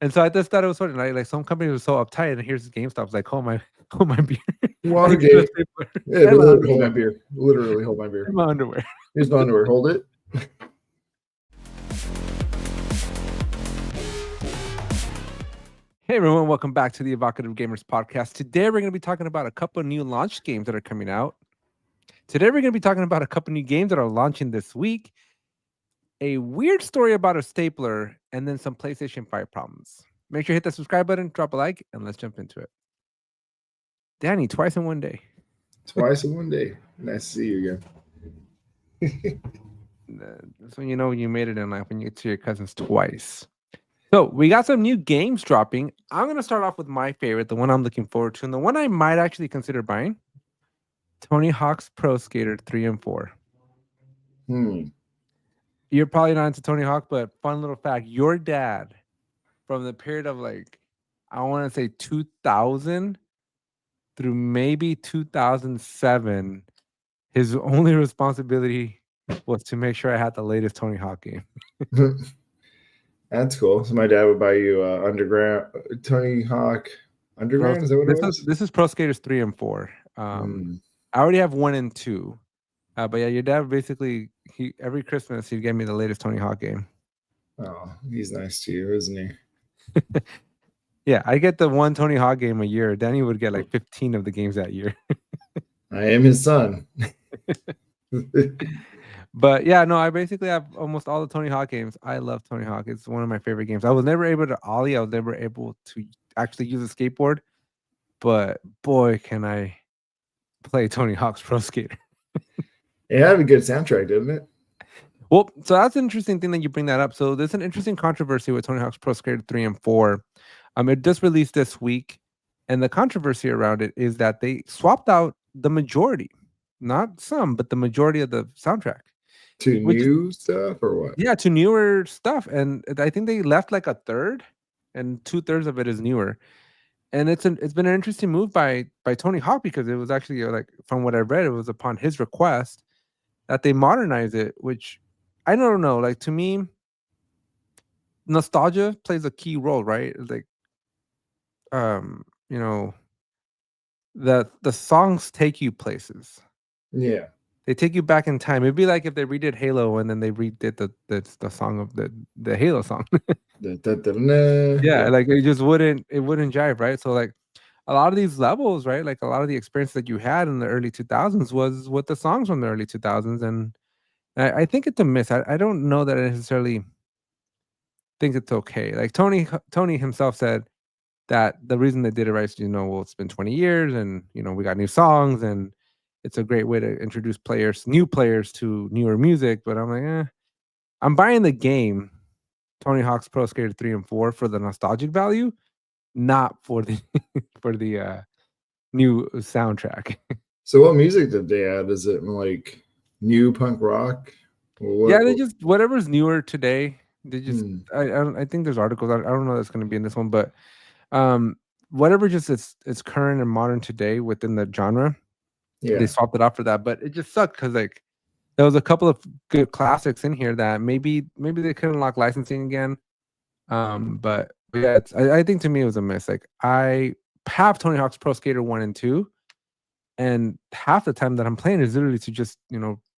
And so I just thought it was funny. Like some companies were so uptight, and here's GameStop's like, hold my beer. Watergate. Yeah, And my literally hold underwear. my beer. Literally hold my beer. And my underwear. Here's my underwear. Hold it. Hey everyone, welcome back to the Evocative Gamers podcast. Today we're going to be talking about a couple of new launch games that are coming out. Today we're going to be talking about a couple of new games that are launching this week, a weird story about a stapler, and then some PlayStation 5 problems. Make sure you hit the subscribe button, drop a like, and let's jump into it. Danny, twice in one day. Twice in one day. Nice to see you again. That's when you know you made it in life, when you get to your cousins twice. So we got some new games dropping. I'm going to start off with my favorite, the one I'm looking forward to, and the one I might actually consider buying. Tony Hawk's Pro Skater 3 and 4. You're probably not into Tony Hawk, but fun little fact, your dad, from the period of like, I want to say 2000 through maybe 2007, his only responsibility was to make sure I had the latest Tony Hawk game. That's cool. So my dad would buy you Underground Tony Hawk Underground. Is that what it was? This is Pro Skaters 3 and 4. I already have 1 and 2. But yeah, your dad basically, every Christmas he'd get me the latest Tony Hawk game. Oh, he's nice to you, isn't he? Yeah, I get the one Tony Hawk game a year. Danny would get like 15 of the games that year. I am his son. But yeah, no, I basically have almost all the Tony Hawk games. I love Tony Hawk. It's one of my favorite games. I was never able to ollie. I was never able to actually use a skateboard. But boy, can I play Tony Hawk's Pro Skater. It had a good soundtrack, didn't it? Well, so that's an interesting thing that you bring that up. So there's an interesting controversy with Tony Hawk's Pro Skater 3 and 4. It just released this week. And the controversy around it is that they swapped out the majority, not some, but the majority of the soundtrack. To new stuff or what? Yeah, to newer stuff. And I think they left like a third, and 2/3 of it is newer. And it's been an interesting move by Tony Hawk, because it was actually, like, from what I read, it was upon his request that they modernize it, which I don't know. Like, to me, nostalgia plays a key role, right? Like, you know, the songs take you places. Yeah. They take you back in time. It'd be like if they redid Halo and then they redid the song of the Halo song. Yeah, like it wouldn't jive, right? So like a lot of these levels, right? Like a lot of the experience that you had in the early 2000s was with the songs from the early 2000s, and I think it's a miss. I don't know that I necessarily think it's okay. Like Tony himself said that the reason they did it right is, well, it's been 20 years and, we got new songs, and it's a great way to introduce new players to newer music. But I'm like, I'm buying the game, Tony Hawk's Pro Skater 3 and 4, for the nostalgic value, not for the for the new soundtrack. So what music did they add? Is it like new punk rock? They just, whatever's newer today. They just I think there's articles. I don't know that's going to be in this one, but whatever just it's current and modern today within the genre. Yeah, they swapped it out for that, but it just sucked because like there was a couple of good classics in here that maybe they could unlock licensing again. But yeah, I think to me it was a miss. Like, I have Tony Hawk's Pro Skater 1 and 2, and half the time that I'm playing is literally to just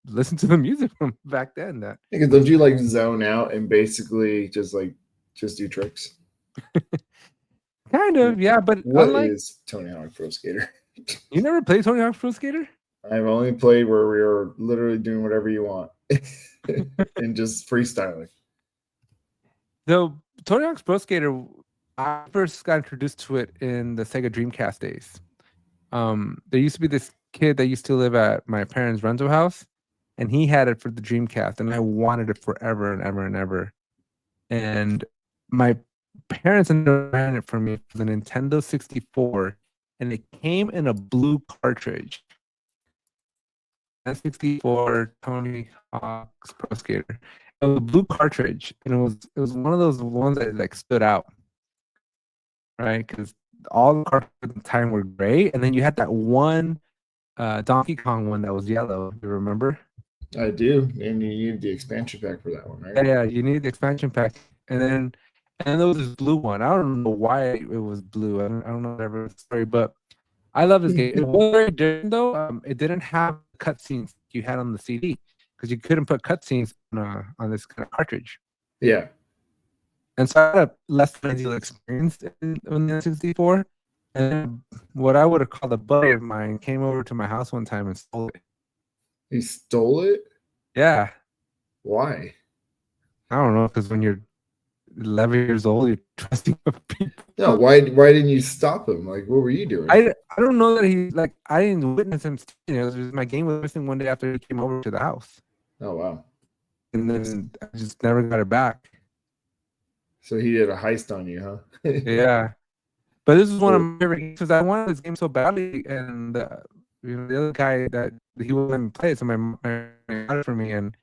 listen to the music from back then. That because don't you like zone out and basically just do tricks? Kind of, yeah. But what is Tony Hawk Pro Skater? You never played Tony Hawk's Pro Skater? I've only played where we are literally doing whatever you want and just freestyling. So Tony Hawk's Pro Skater, I first got introduced to it in the Sega Dreamcast days. There used to be this kid that used to live at my parents' rental house, and he had it for the Dreamcast, and I wanted it forever and ever and ever. And my parents ended up buying it for me for the Nintendo 64, and it came in a blue cartridge. N64 Tony Hawk's Pro Skater. It was a blue cartridge, and it was one of those ones that like stood out, right? Because all the cartridges at the time were gray, and then you had that one Donkey Kong one that was yellow. You remember? I do, and you need the expansion pack for that one, right? Yeah, you need the expansion pack, and then And there was this blue one. I don't know why it was blue. I don't know whatever the story, but I love this game. It was very different though. It didn't have cutscenes you had on the CD because you couldn't put cutscenes on this kind of cartridge. Yeah. And so I had a less than ideal experience in the N64. And then what I would have called a buddy of mine came over to my house one time and stole it. He stole it? Yeah. Why? I don't know, because when you're 11 years old, you're trusting people. No, why didn't you stop him? Like, what were you doing? I don't know that he, like, I didn't witness him. You know, my game was missing one day after he came over to the house. Oh, wow. And then I just never got it back. So he did a heist on you, huh? Yeah. But this is one of my favorite games because I wanted this game so badly. And, you know, the other guy that he wouldn't play it, so my mom got it for me. And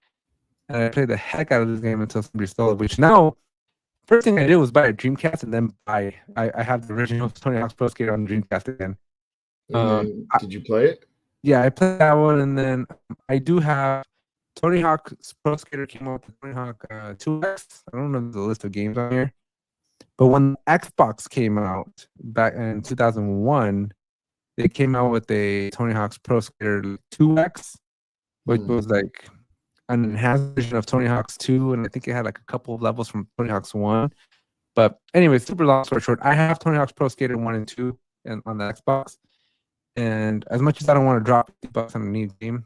I played the heck out of this game until somebody stole it, which now, first thing I did was buy a Dreamcast and then I have the original Tony Hawk's Pro Skater on Dreamcast again. And then, did you play it? Yeah, I played that one, and then I do have Tony Hawk's Pro Skater came out with Tony Hawk 2X. I don't know the list of games on here, but when Xbox came out back in 2001, they came out with a Tony Hawk's Pro Skater 2X, which was like an enhanced version of Tony Hawk's 2, and I think it had like a couple of levels from Tony Hawk's 1. But anyway, super long story short, I have Tony Hawk's Pro Skater 1 and 2 on the Xbox. And as much as I don't want to drop $50 on a new game,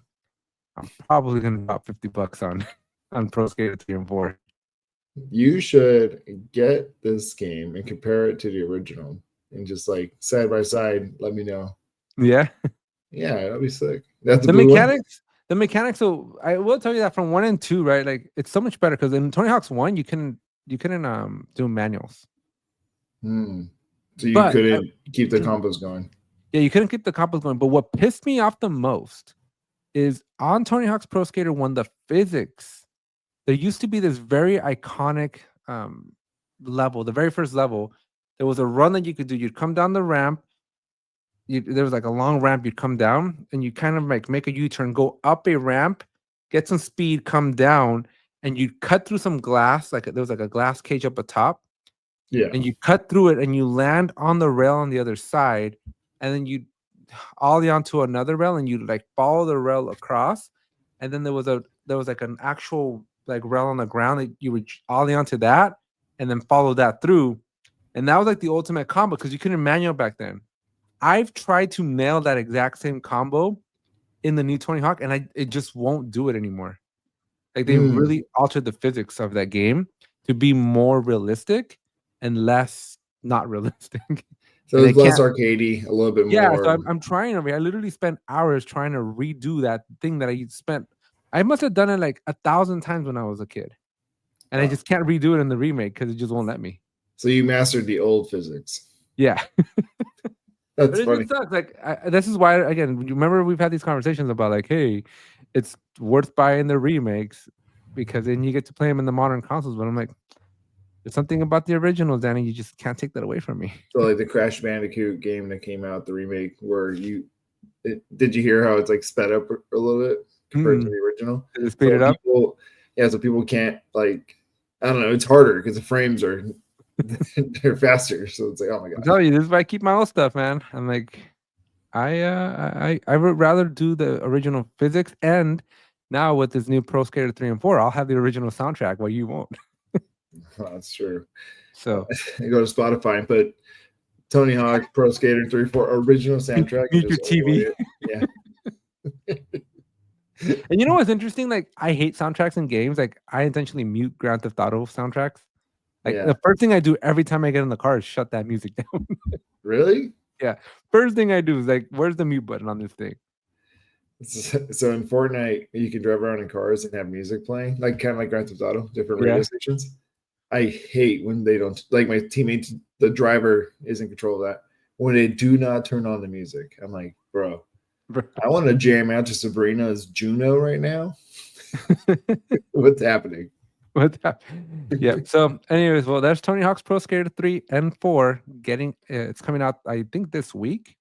I'm probably going to drop $50 on Pro Skater 3 and 4. You should get this game and compare it to the original and just like side by side, let me know. Yeah. Yeah, that'd be sick. That's the mechanics. So I will tell you that from 1 and 2, right? Like it's so much better because in Tony Hawk's 1, you couldn't do manuals. So you couldn't keep the combos going. Yeah, you couldn't keep the combos going. But what pissed me off the most is on Tony Hawk's Pro Skater 1, the physics. There used to be this very iconic level, the very first level. There was a run that you could do. You'd come down the ramp. There was like a long ramp. You'd come down and you kind of like make a U-turn, go up a ramp, get some speed, come down, and you'd cut through some glass. Like there was like a glass cage up atop. Yeah. And you cut through it and you land on the rail on the other side. And then you ollie onto another rail and you like follow the rail across. And then there was like an actual like rail on the ground that you would ollie onto that and then follow that through. And that was like the ultimate combo because you couldn't manual back then. I've tried to nail that exact same combo in the new Tony Hawk and it just won't do it anymore. Like they really altered the physics of that game to be more realistic and less not realistic. So it's less arcadey, a little bit more. Yeah, so I'm trying over here. I literally spent hours trying to redo that thing that I spent. I must have done it like 1,000 times when I was a kid. And I just can't redo it in the remake because it just won't let me. So you mastered the old physics. Yeah. That's funny. It sucks. Like this is why, again, you remember we've had these conversations about like, hey, it's worth buying the remakes because then you get to play them in the modern consoles. But I'm like, there's something about the originals, Danny. You just can't take that away from me. So like the Crash Bandicoot game that came out, the remake, where did you hear how it's like sped up a little bit compared to the original? Did it speed it up? So people can't like, I don't know, it's harder because the frames are they're faster. So it's like, oh my god. I'm telling you, this is why I keep my old stuff, man. I'm like, I would rather do the original physics, and now with this new Pro Skater 3 and 4, I'll have the original soundtrack while you won't. That's true. So you go to Spotify and put Tony Hawk Pro Skater 3 4 original soundtrack. Mute your TV. Yeah. And you know what's interesting? Like I hate soundtracks in games. Like I intentionally mute Grand Theft Auto soundtracks. Like the first thing I do every time I get in the car is shut that music down. Really? Yeah. First thing I do is like, where's the mute button on this thing? So in Fortnite, you can drive around in cars and have music playing, like kind of like Grand Theft Auto, different radio stations. I hate when they don't, like my teammates, the driver is in control of that. When they do not turn on the music, I'm like, bro, I want to jam out to Sabrina's Juno right now. What's happening? What's happening? Yeah. So, anyways, well, there's Tony Hawk's Pro Skater 3 and 4 getting. It's coming out, I think, this week,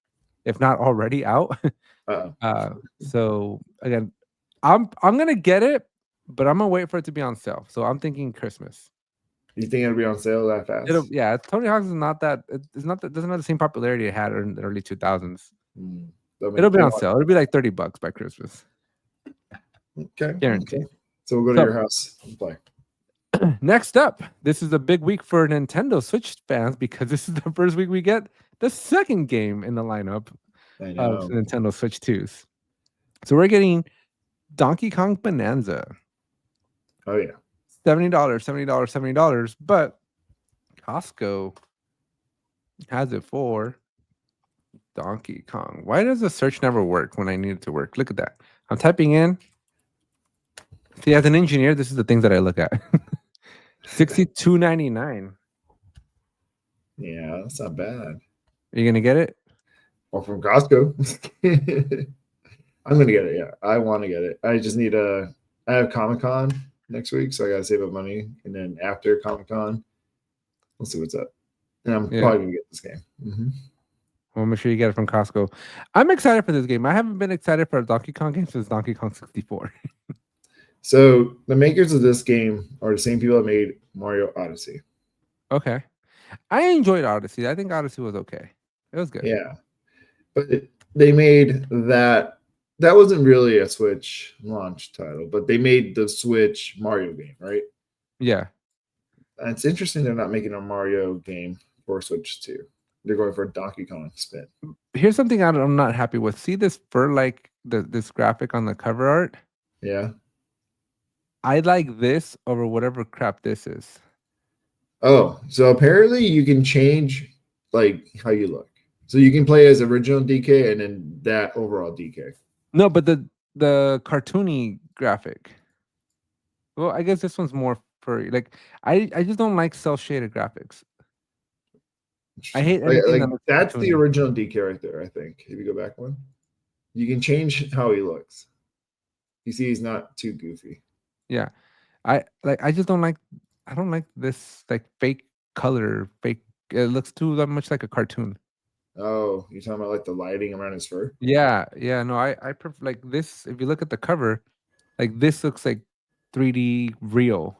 if not already out. So again, I'm gonna get it, but I'm gonna wait for it to be on sale. So I'm thinking Christmas. You think it'll be on sale that fast? Tony Hawk's is not that. It's not that doesn't have the same popularity it had in the early 2000s. It'll be on sale. It'll be like $30 by Christmas. Okay, guaranteed. Okay. So we'll go to your house and play. Next up, this is a big week for Nintendo Switch fans because this is the first week we get the second game in the lineup of Nintendo Switch 2s. So we're getting Donkey Kong Bonanza. Oh yeah. $70, $70, but Costco has it for Donkey Kong. Why does the search never work when I need it to work? Look at that. I'm typing in. See, as an engineer, this is the things that I look at. $62.99. Yeah, that's not bad. Are you gonna get it? Or from Costco? I'm gonna get it. Yeah, I want to get it. I just need I have Comic-Con next week, so I gotta save up money, and then after Comic-Con, we'll see what's up. And I'm probably gonna get this game. Well, make sure you get it from Costco. I'm excited for this game. I haven't been excited for a Donkey Kong game since Donkey Kong 64. So the makers of this game are the same people that made Mario Odyssey. Okay, I enjoyed Odyssey. I think Odyssey was okay. It was good. Yeah, but they made that. That wasn't really a Switch launch title, but they made the Switch Mario game, right? Yeah. And it's interesting they're not making a Mario game for Switch 2. They're going for a Donkey Kong spin. Here's something I'm not happy with. See this fur-like this graphic on the cover art? Yeah. I like this over whatever crap this is. Oh, so apparently you can change like how you look. So you can play as original DK and then that overall DK. No, but the cartoony graphic. Well, I guess this one's more furry. Like I just don't like cel shaded graphics. I hate anything that's the original DK right there. I think if you go back one, you can change how he looks. You see, he's not too goofy. Yeah, I just don't like. I don't like this like fake color. Fake. It looks too much like a cartoon. Oh, you're talking about like the lighting around his fur? Yeah. No, I prefer like this. If you look at the cover, like this looks like 3D real.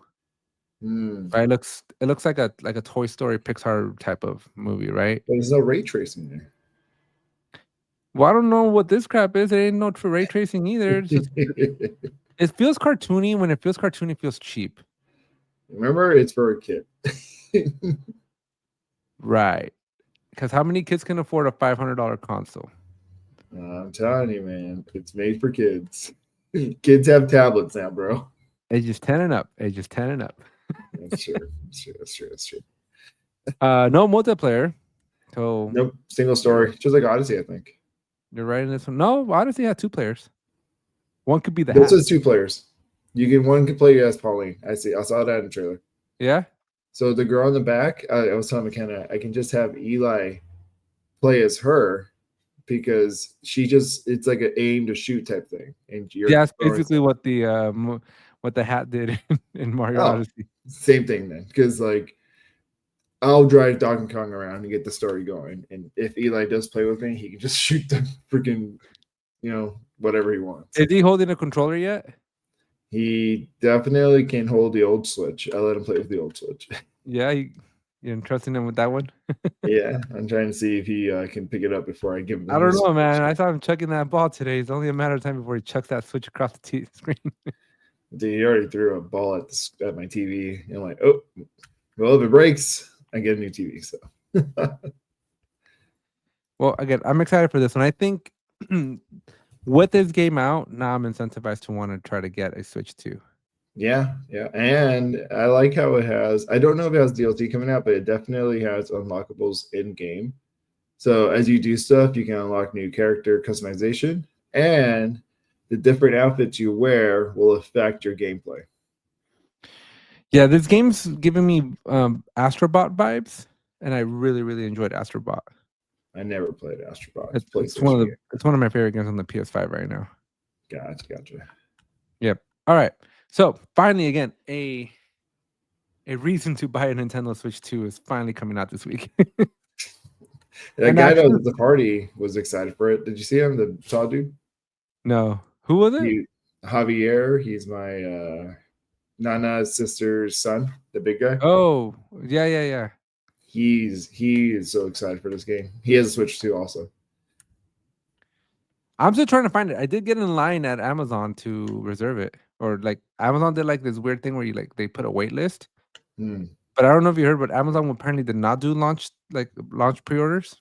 Right? It looks like a Toy Story Pixar type of movie, right? But there's no ray tracing there. Well, I don't know what this crap is. It ain't no ray tracing either. It's just, it feels cartoony. When it feels cartoony, it feels cheap. Remember, it's for a kid. Right. Because how many kids can afford a $500 console? I'm telling you, man, it's made for kids. Kids have tablets now, bro. Ages 10 and up. Ages 10 and up. That's true. That's true. No multiplayer. So nope, single story, just like Odyssey, I think. You're right in this one. No, Odyssey had 2 players. One could be the This is 2 players. One can play as Pauline. I saw that in the trailer. Yeah. So the girl in the back, I was telling McKenna, I can just have Eli play as her because it's like an aim to shoot type thing. And that's basically what the hat did in Mario Odyssey. Same thing then, because like I'll drive Donkey Kong around and get the story going, and if Eli does play with me, he can just shoot the freaking, whatever he wants. Is he holding a controller yet? He definitely can hold the old Switch. I let him play with the old Switch. Yeah, you're trusting him with that one? Yeah, I'm trying to see if he can pick it up before I give him. I don't know, man. I saw him chucking that ball today. It's only a matter of time before he chucks that Switch across the screen. Dude, he already threw a ball at my TV. And I'm like, oh, well, if it breaks, I get a new TV. So, well, again, I'm excited for this one. I think with this game out, now I'm incentivized to want to try to get a Switch 2. Yeah, and I like how it has. I don't know if it has DLC coming out, but it definitely has unlockables in game. So as you do stuff, you can unlock new character customization, and the different outfits you wear will affect your gameplay. Yeah, this game's giving me Astrobot vibes, and I really, really enjoyed Astrobot. I never played Astrobot. It's one of my favorite games on the PS5 right now. Gotcha. Yep. All right. So finally, again, a reason to buy a Nintendo Switch 2 is finally coming out this week. That guy that was at the party was excited for it. Did you see him, the tall dude? No. Who was it? Javier. He's my Nana's sister's son, the big guy. Oh, yeah. He is so excited for this game. He has a Switch too, also. I'm still trying to find it. I did get in line at Amazon to reserve it, or like Amazon did like this weird thing where you like they put a wait list. But I don't know if you heard, but Amazon apparently did not do launch pre-orders.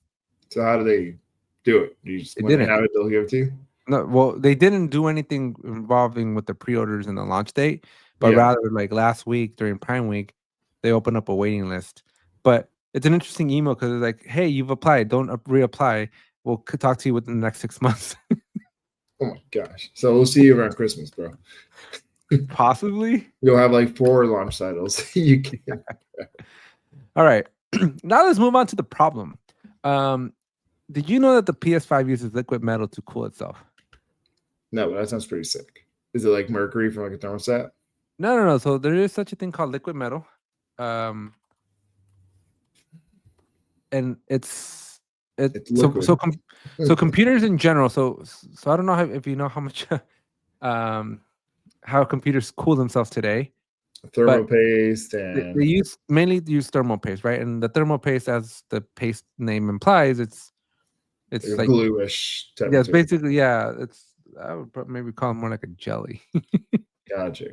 So how do they do it? When they have it, they'll give it to you? No, well, they didn't do anything involving with the pre-orders and the launch date, but rather like last week during Prime Week, they opened up a waiting list. But it's an interesting email because it's like, hey, you've applied, don't reapply. We'll talk to you within the next 6 months. Oh my gosh! So we'll see you around Christmas, bro. Possibly. You'll have like 4 launch titles. You can. All right. Now let's move on to the problem. Did you know that the PS5 uses liquid metal to cool itself? No, but that sounds pretty sick. Is it like mercury from like a thermostat? No. So there is such a thing called liquid metal. And it's so computers in general. So I don't know if you know how much how computers cool themselves today. Thermal paste, and they mainly use thermal paste, right? And the thermal paste, as the paste name implies, it's like gluish. Yeah, it's basically it's I would maybe call it more like a jelly. Gotcha.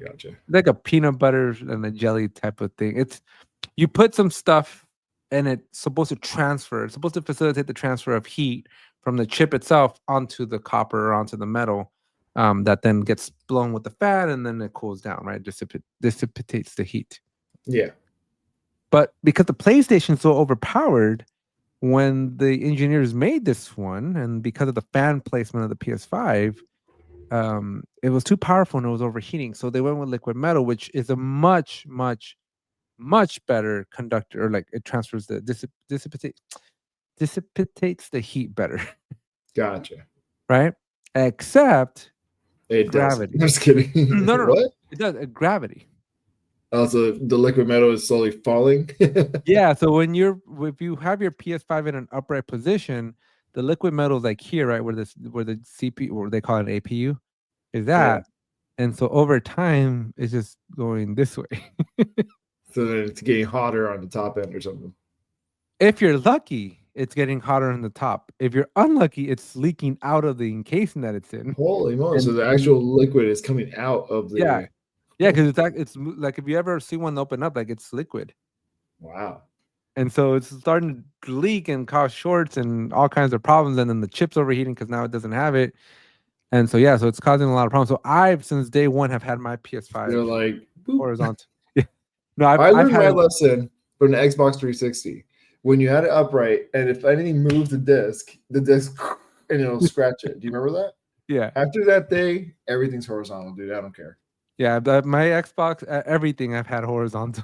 Like a peanut butter and a jelly type of thing. It's you put some stuff and it's supposed to transfer. It's supposed to facilitate the transfer of heat from the chip itself onto the copper or onto the metal. That then gets blown with the fan and then it cools down, right? Dissipates the heat. Yeah. But because the PlayStation is so overpowered, when the engineers made this one, and because of the fan placement of the PS5, it was too powerful and it was overheating. So they went with liquid metal, which is a much better conductor, or like it transfers the dissipates the heat better. Gotcha. Right? Except it gravity. Does. I'm just kidding. No. What? It does. Gravity. Also, the liquid metal is slowly falling. Yeah. So if you have your PS5 in an upright position, the liquid metal is like here, right, where the CPU, or they call it an APU, is that. Yeah. And so over time, it's just going this way. So then it's getting hotter on the top end or something. If you're lucky, it's getting hotter on the top. If you're unlucky, it's leaking out of the encasing that it's in. Holy moly! So the actual liquid is coming out of the. Yeah, because it's like if you ever see one open up, like it's liquid. Wow. And so it's starting to leak and cause shorts and all kinds of problems. And then the chip's overheating because now it doesn't have it. And so so it's causing a lot of problems. So I've since day one have had my PS5. They're like horizontal. No, I learned my lesson from the Xbox 360. When you had it upright, and if anything moves the disc and it'll scratch it. Do you remember that? Yeah. After that day, everything's horizontal, dude. I don't care. Yeah, but my Xbox, everything I've had horizontal.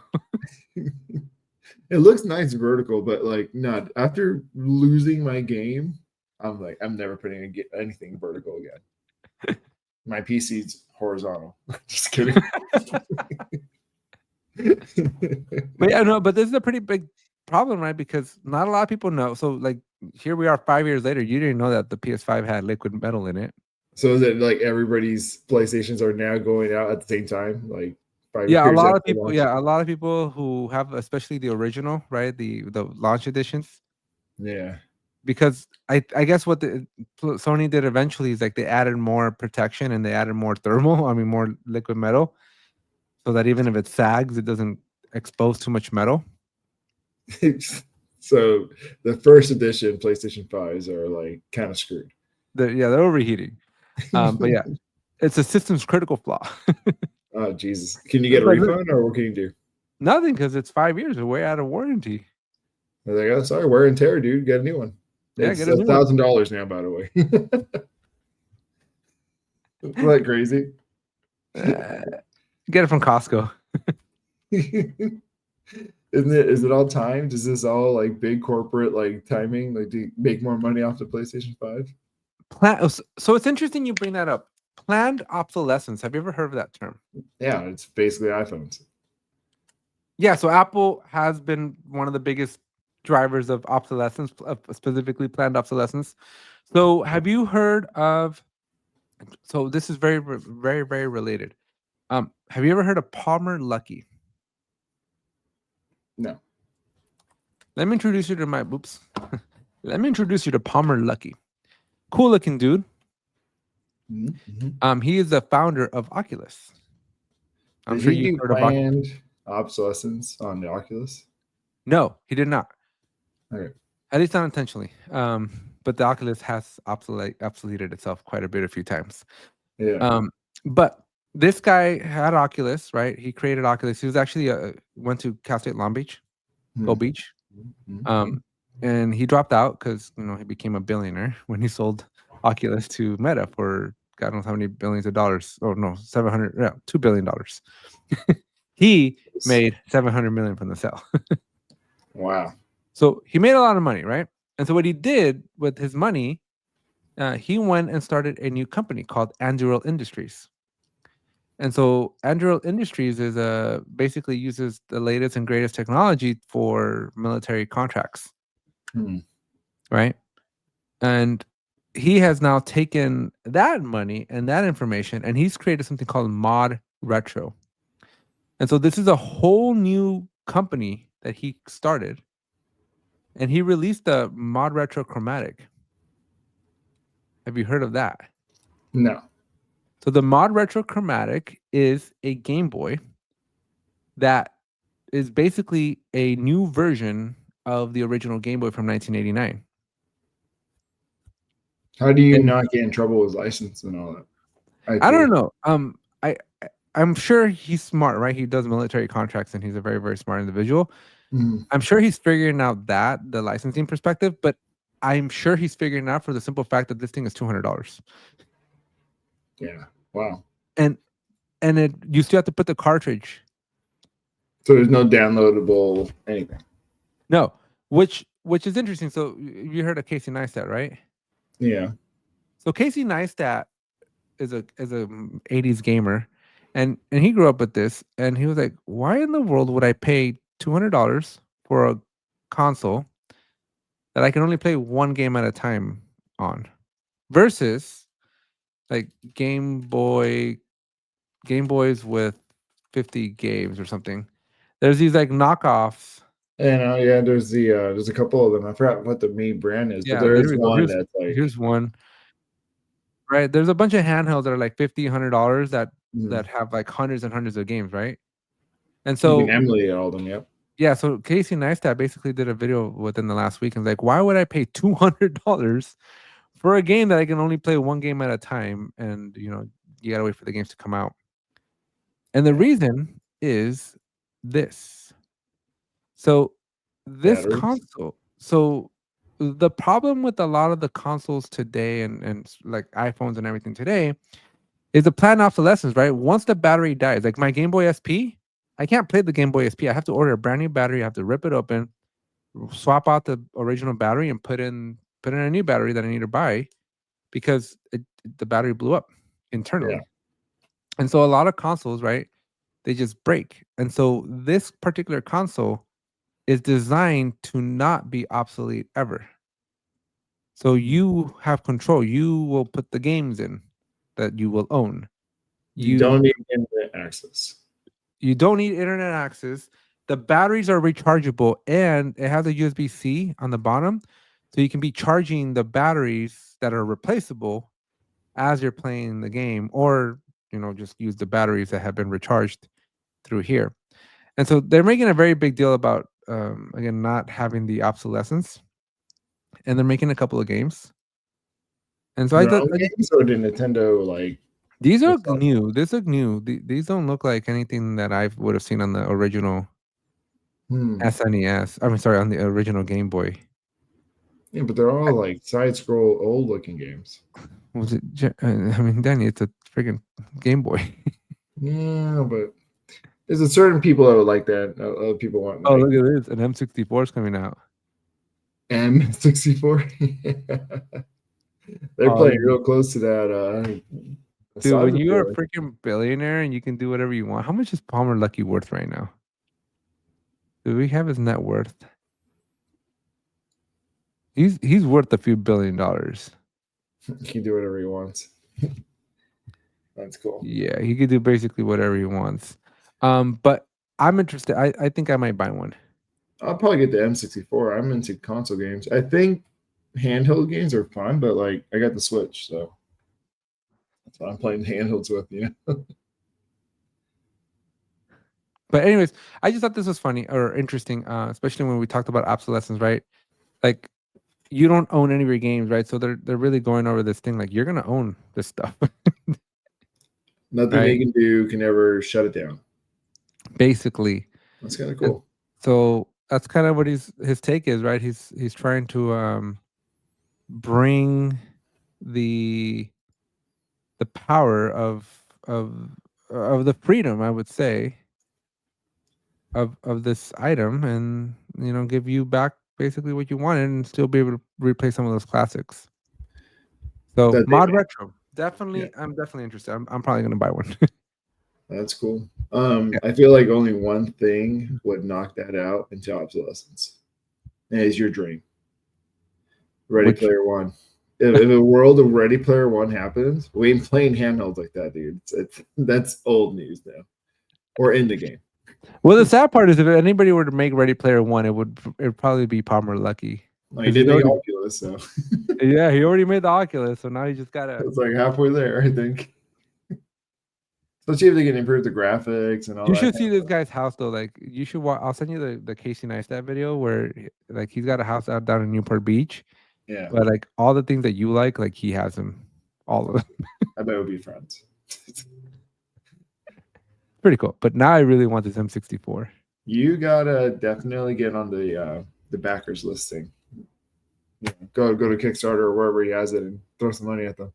It looks nice vertical, but like not. After losing my game, I'm like, I'm never putting anything vertical again. My PC's horizontal. Just kidding. But yeah, no, but this is a pretty big problem, right? Because not a lot of people know. So like here we are 5 years later, you didn't know that the PS5 had liquid metal in it. So is it like everybody's PlayStations are now going out at the same time? Like 5 years? Yeah, a lot of people. Yeah, a lot of people who have, especially the original, right? The launch editions. Yeah. Because I guess what the Sony did eventually is like they added more protection and they added more thermal. I mean, more liquid metal, so that even if it sags, it doesn't expose too much metal. So the first edition PlayStation 5s are like kind of screwed. They're overheating. But yeah, it's a system's critical flaw. Oh Jesus! Can you get a refund, or what can you do? Nothing, because it's 5 years. We're way out of warranty. They're like, oh, sorry, wear and tear, dude. Get a new one. Yeah, it's $1,000 now, by the way. Isn't that crazy? Get it from Costco. Is it all timed? Is this all like big corporate like timing? Like to make more money off the PlayStation 5? So it's interesting you bring that up. Planned obsolescence. Have you ever heard of that term? Yeah, it's basically iPhones. Yeah, so Apple has been one of the biggest drivers of obsolescence, specifically planned obsolescence. So have you heard of, so this is very, very, very related. Have you ever heard of Palmer Luckey? No. Let me introduce you to Let me introduce you to Palmer Luckey. Cool looking dude. Mm-hmm. He is the founder of Oculus. Did he do planned obsolescence on the Oculus? No, he did not. Okay. At least not intentionally. But the Oculus has obsoleted itself quite a bit a few times. Yeah. But this guy had Oculus, right? He created Oculus. He was actually went to Cal State Long Beach, Gold Beach. And he dropped out because he became a billionaire when he sold Oculus to Meta for God knows how many billions of dollars. Oh no, $2 billion. He made 700 million from the sale. Wow. So he made a lot of money, right? And so what he did with his money, he went and started a new company called Anduril Industries. And so Anduril Industries is basically uses the latest and greatest technology for military contracts, right? And he has now taken that money and that information, and he's created something called Mod Retro. And so this is a whole new company that he started, and he released the Mod Retro Chromatic. Have you heard of that? No. So the Mod Retro Chromatic is a Game Boy that is basically a new version of the original Game Boy from 1989. How do you not get in trouble with license and all that? I don't know. I'm sure he's smart, right? He does military contracts and he's a very, very smart individual. I'm sure he's figuring out the licensing perspective, but I'm sure he's figuring out for the simple fact that this thing is $200. Yeah. Wow. And you still have to put the cartridge. So there's no downloadable anything. No, which is interesting. So you heard of Casey Neistat, right? Yeah. So Casey Neistat is a 80s gamer, and he grew up with this, and he was like, why in the world would I pay $200 for a console that I can only play one game at a time on, versus like Game Boys with 50 games or something. There's these like knockoffs. And yeah, there's a couple of them. I forgot what the main brand is, but there is one that's like, here's one. Right, there's a bunch of handhelds that are like $50, $100 that have like hundreds and hundreds of games, right? And so you can emulate all of them. Yep. Yeah, so Casey Neistat basically did a video within the last week and was like, why would I pay $200 for a game that I can only play one game at a time, and you gotta wait for the games to come out? And the reason is this. So this console, so the problem with a lot of the consoles today and like iPhones and everything today is the planned obsolescence, right? Once the battery dies, like my Game Boy SP, I can't play the Game Boy SP. I have to order a brand new battery. I have to rip it open, swap out the original battery, and put in a new battery that I need to buy because the battery blew up internally. Yeah. And so a lot of consoles, right, they just break. And so this particular console is designed to not be obsolete ever. So you have control. You will put the games in that you will own. You don't need internet access. You don't need internet access. The batteries are rechargeable, and it has a USB-C on the bottom, so you can be charging the batteries that are replaceable as you're playing the game, or just use the batteries that have been recharged through here. And so they're making a very big deal about again not having the obsolescence, and they're making a couple of games. And so games, or did Nintendo like? These are new. These look new. These don't look like anything that I would have seen on the original SNES. I mean, sorry, on the original Game Boy. Yeah, but they're all like side-scroll, old-looking games. Was it? I mean, Danny, it's a freaking Game Boy. Yeah, but there's a certain people that would like that. Other people want. Oh, look at this! An M64 is coming out. M64. They're playing real close to that. Dude, when you are a freaking billionaire and you can do whatever you want, how much is Palmer Luckey worth right now? Do we have his net worth? He's worth a few $1 billion. He can do whatever he wants. That's cool. Yeah, he could do basically whatever he wants. But I'm interested. I think I might buy one. I'll probably get the M64. I'm into console games. I think handheld games are fun, but like I got the Switch, so that's what I'm playing handhelds with. But anyways, I just thought this was funny or interesting, especially when we talked about obsolescence, right? Like you don't own any of your games, right? So they're really going over this thing like you're gonna own this stuff. Nothing they can do can ever shut it down. Basically. That's kind of cool. So that's kind of what his take is, right? He's trying to bring the power of the freedom, I would say, of this item, and give you back basically what you wanted, and still be able to replay some of those classics. So mod retro, definitely, yeah. I'm definitely interested. I'm probably gonna buy one. That's cool. I feel like only one thing would knock that out into obsolescence, and it's your dream. Ready Player One. If a world of Ready Player One happens, we ain't playing handhelds like that, dude. That's old news now. Or in the game. Well, the sad part is if anybody were to make Ready Player One, it would probably be Palmer Lucky. He did the Oculus, so yeah, he already made the Oculus, so now he just gotta. It's like halfway there, I think. Especially if they can improve the graphics and all. You should see this guy's house though. Like you should watch. I'll send you the Casey Neistat video where like he's got a house out down in Newport Beach. Yeah. But like all the things that you like he has them, all of them. I bet we'll be friends. Pretty cool. But now I really want this M64. You gotta definitely get on the backers listing. Go to Kickstarter or wherever he has it and throw some money at them.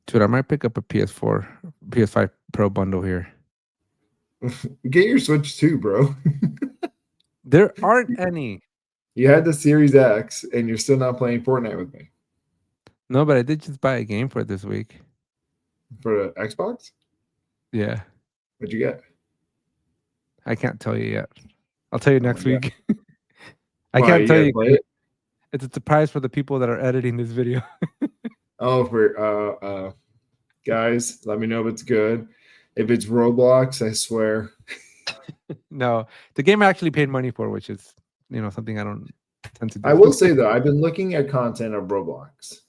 Dude, I might pick up a PS5 Pro bundle here. Get your Switch too, bro. There aren't any. You had the Series X and you're still not playing Fortnite with me. No, but I did just buy a game for it this week. For the Xbox? Yeah. What'd you get? I can't tell you yet. I'll tell you next week. I can't tell you. Play it? It's a surprise for the people that are editing this video. For guys, let me know if it's good. If it's Roblox, I swear. No, the game I actually paid money for, which is something I don't tend to do. I will say though, I've been looking at content of Roblox.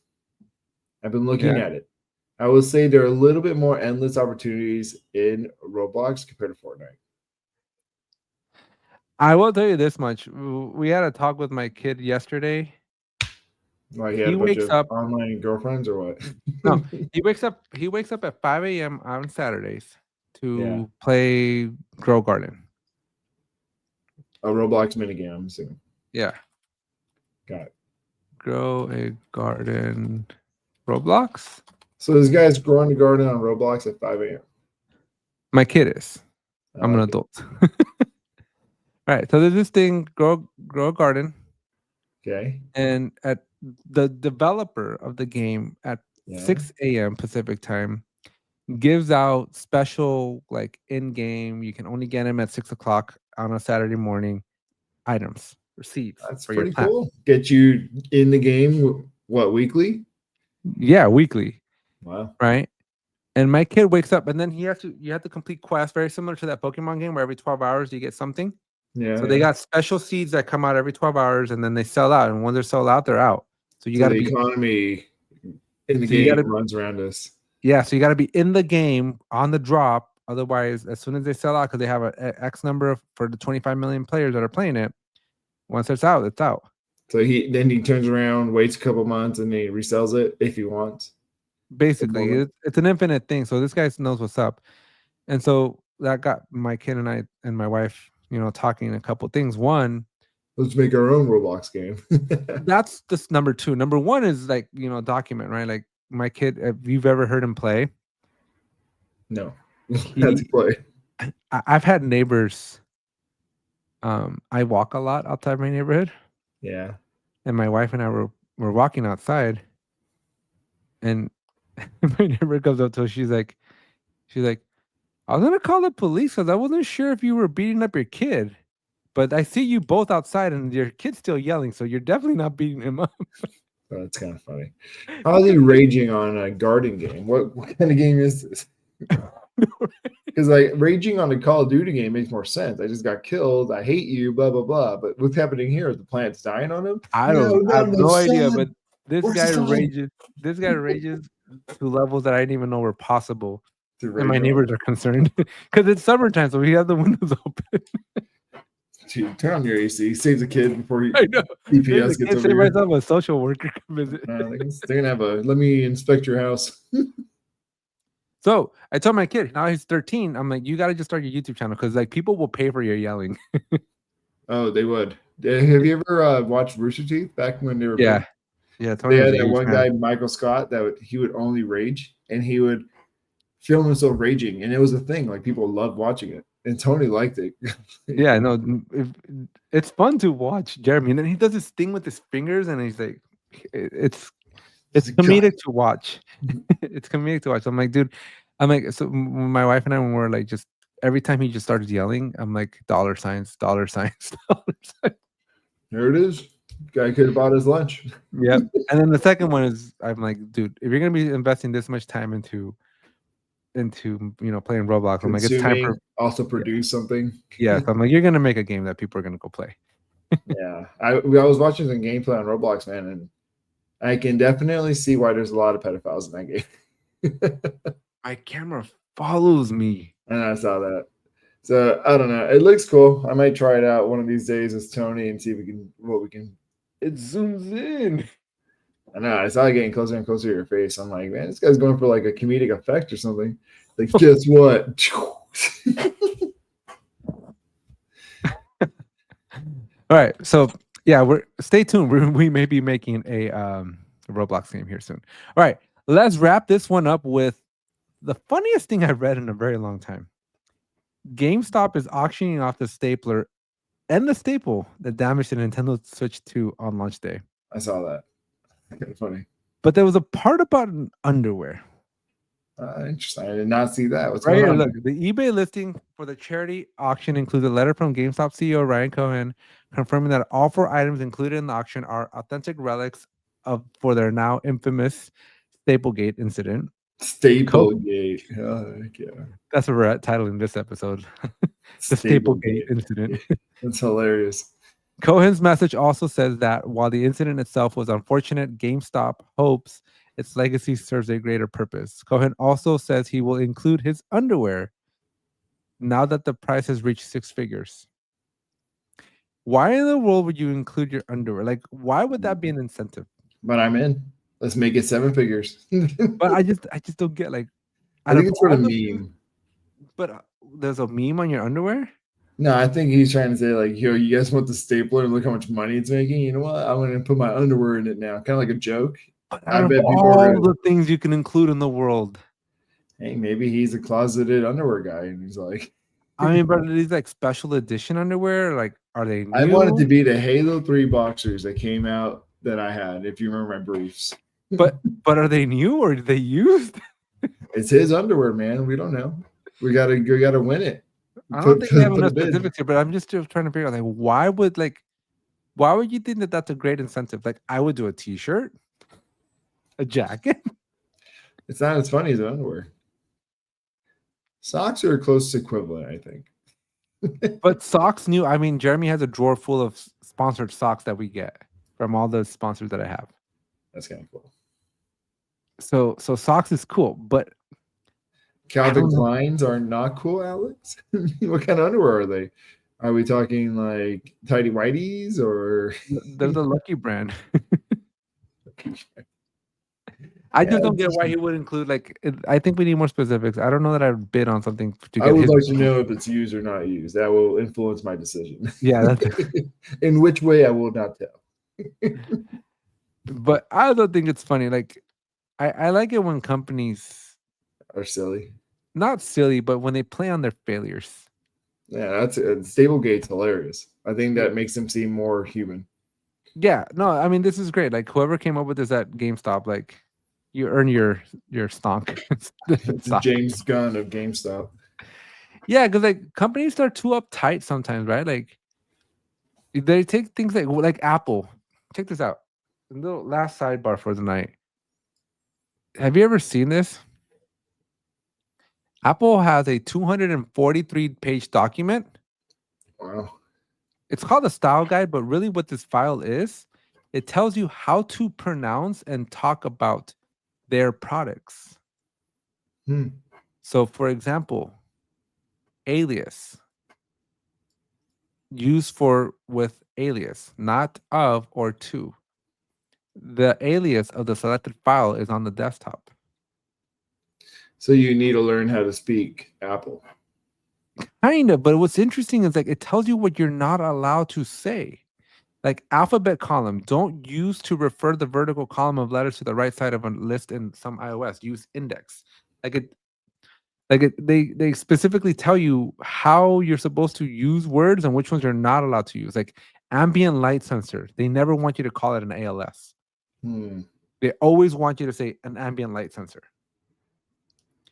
I've been looking at it. I will say there are a little bit more endless opportunities in Roblox compared to Fortnite. I will tell you this much. We had a talk with my kid yesterday. Like he wakes up online girlfriends or what? No, he wakes up at 5 a.m. on Saturdays to play Grow Garden. A Roblox minigame, I'm assuming. Yeah. Got it. Grow a garden. Roblox? So this guy's growing a garden on Roblox at 5 a.m. My kid is. I'm an adult. All right. So there's this thing, grow a garden. Okay. And at the developer of the game at 6 a.m. Pacific time gives out special like in-game, you can only get them at 6 o'clock on a Saturday morning items, receipts. That's for pretty cool. Get you in the game, what, weekly? Yeah, weekly. Wow. Right. And my kid wakes up and then you have to complete quests very similar to that Pokemon game where every 12 hours you get something. Yeah. So they got special seeds that come out every 12 hours and then they sell out. And when they're sold out, they're out. So you got to be economy in the game runs around us. Yeah. So you got to be in the game on the drop. Otherwise, as soon as they sell out, because they have an X number for the 25 million players that are playing it, once it's out, it's out. So he turns around, waits a couple months, and then he resells it if he wants. Basically, it's an infinite thing. So this guy knows what's up. And so that got my kid and I and my wife, talking a couple things. One, let's make our own Roblox game. That's just number two. Number one is like, document, right? Like my kid, if you've ever heard him play. No. Let's play. I've had neighbors. I walk a lot outside my neighborhood. Yeah. And my wife and I were walking outside. And my neighbor comes up to her. She's like, I was gonna call the police because I wasn't sure if you were beating up your kid, but I see you both outside and your kid's still yelling, so you're definitely not beating him up. That's kind of funny. How are they raging on a garden game? What kind of game is this? Because like raging on a Call of Duty game makes more sense. I just got killed. I hate you. Blah blah blah. But what's happening here? The planet's dying on him. I have no idea. But this guy rages. This guy rages to levels that I didn't even know were possible. And my neighbors are concerned because it's summertime, so we have the windows open. Dude, turn on your AC. Save the kid before he I know. DPS gets over here. Myself a social worker visit. They're gonna have let me inspect your house. So I told my kid, now he's 13. I'm like, you got to just start your YouTube channel because like people will pay for your yelling. Oh, they would. Have you ever watched Rooster Teeth back when they were? Yeah, big? Yeah. They had that one guy, Michael Scott, that he would only rage, and he would film himself raging, and it was a thing. Like people loved watching it, and Tony liked it. Yeah, no, it's fun to watch Jeremy, and then he does this thing with his fingers, and he's like, it's comedic to watch. It's comedic to watch. I'm like, dude, so my wife and I, when we're like, just every time he just started yelling, I'm like, dollar signs, dollar signs, dollar signs. There it is. Guy could have bought his lunch. Yep. And then the second one is, I'm like, dude, if you're gonna be investing this much time into playing Roblox, I'm like, it's time for also produce something. Yes, I'm like, you're gonna make a game that people are gonna go play. Yeah, I was watching some gameplay on Roblox, man, and I can definitely see why there's a lot of pedophiles in that game. My camera follows me, and I saw that. So I don't know. It looks cool. I might try it out one of these days with Tony and see what we can. It zooms in. I know. I saw it getting closer and closer to your face. I'm like, man, this guy's going for like a comedic effect or something. Like, guess what? All right. So yeah, stay tuned. We may be making a Roblox game here soon. All right. Let's wrap this one up with the funniest thing I've read in a very long time. GameStop is auctioning off the stapler and the staple that damaged the Nintendo Switch 2 on launch day. I saw that. Kind of funny. But there was a part about an underwear. Interesting. I did not see that. What's right going here, on? look, the eBay listing for the charity auction includes a letter from GameStop CEO Ryan Cohen confirming that all 4 items included in the auction are authentic relics for their now infamous Staplegate incident. Staplegate. Oh, yeah. That's what we're titling this episode. The Staplegate incident. That's hilarious. Cohen's message also says that while the incident itself was unfortunate, GameStop hopes its legacy serves a greater purpose. Cohen also says he will include his underwear now that the price has reached 6 figures. Why in the world would you include your underwear? Like, why would that be an incentive? But I'm in. Let's make it 7 figures. But I just don't get, like, I think it's for the meme. But there's a meme on your underwear? No, I think he's trying to say, like, yo, you guys want the stapler and look how much money it's making? You know what? I'm going to put my underwear in it now. Kind of like a joke. But I bet all the things you can include in the world. Hey, maybe he's a closeted underwear guy, and he's like... I mean, but are these, like, special edition underwear? Like, are they new? I wanted to be the Halo 3 boxers that came out that I had, if you remember my briefs. But are they new or are they used? It's his underwear, man. We don't know. We gotta win it. I don't think we have enough specifics here, but I'm just trying to figure out, like, why would you think that that's a great incentive? Like, I would do a T-shirt, a jacket. It's not as funny as underwear. Socks are a close equivalent, I think. But socks new. I mean, Jeremy has a drawer full of sponsored socks that we get from all the sponsors that I have. That's kind of cool. So socks is cool, but Calvin Kleins are not cool, Alex. What kind of underwear are they? Are we talking like tidy whities or? There's a Lucky brand. I just don't get why he would include, like, I think we need more specifics. I don't know that I've bid on something to get. I would like to know if it's used or not used. That will influence my decision. Yeah. That's in which way I will not tell. But I don't think it's funny. Like, I like it when companies are silly. Not silly, but when they play on their failures. Yeah, that's Stablegate's hilarious. I think that makes them seem more human. Yeah, no, I mean, this is great. Like, whoever came up with this at GameStop, like, you earn your stonk. It's James Gunn of GameStop. Yeah, because, like, companies are too uptight sometimes, right? Like, they take things like Apple. Check this out. little last sidebar for the night. Have you ever seen this? Apple has a 243-page document. Wow. It's called a style guide, but really what this file is, it tells you how to pronounce and talk about their products. So, for example, alias. Used for with alias, not of or to. The alias of the selected file is on the desktop. So you need to learn how to speak Apple. Kind of, but what's interesting is like it tells you what you're not allowed to say. Like alphabet column, don't use to refer the vertical column of letters to the right side of a list in some iOS. Use index. They specifically tell you how you're supposed to use words and which ones you're not allowed to use. Like ambient light sensor, they never want you to call it an ALS. They always want you to say an ambient light sensor.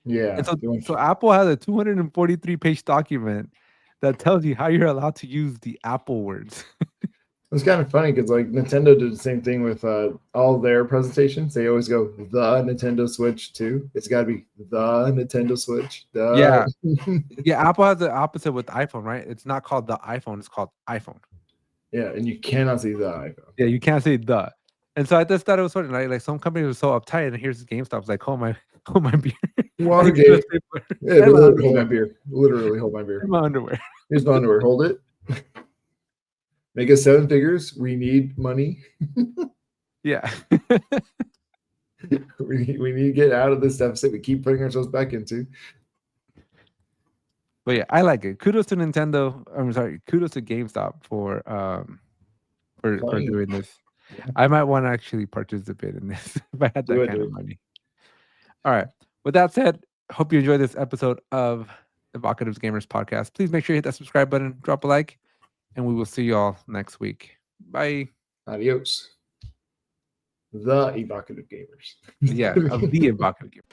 Yeah. And so Apple has a 243-page document that tells you how you're allowed to use the Apple words. It's kind of funny because like Nintendo did the same thing with all their presentations. They always go the Nintendo Switch 2. It's got to be the Nintendo Switch. Yeah. Yeah, Apple has the opposite with iPhone, right? It's not called the iPhone, it's called iPhone. Yeah, and you cannot say the iPhone. Yeah, you can't say the. And so I just thought it was sort of like some companies are so uptight, and here's GameStop's like, hold my beer. Watergate. Yeah, hold my beer. Literally hold my beer. My underwear. Here's my underwear. Hold it. Make us 7 figures. We need money. Yeah. we need to get out of this deficit we keep putting ourselves back into. But yeah, I like it. Kudos to Nintendo. I'm sorry. Kudos to GameStop for doing this. Yeah. I might want to actually participate in this if I had that kind of money. All right. With that said, hope you enjoyed this episode of the Evocatives Gamers podcast. Please make sure you hit that subscribe button, drop a like, and we will see you all next week. Bye. Adios. The Evocative Gamers. Yeah, of the Evocative Gamers.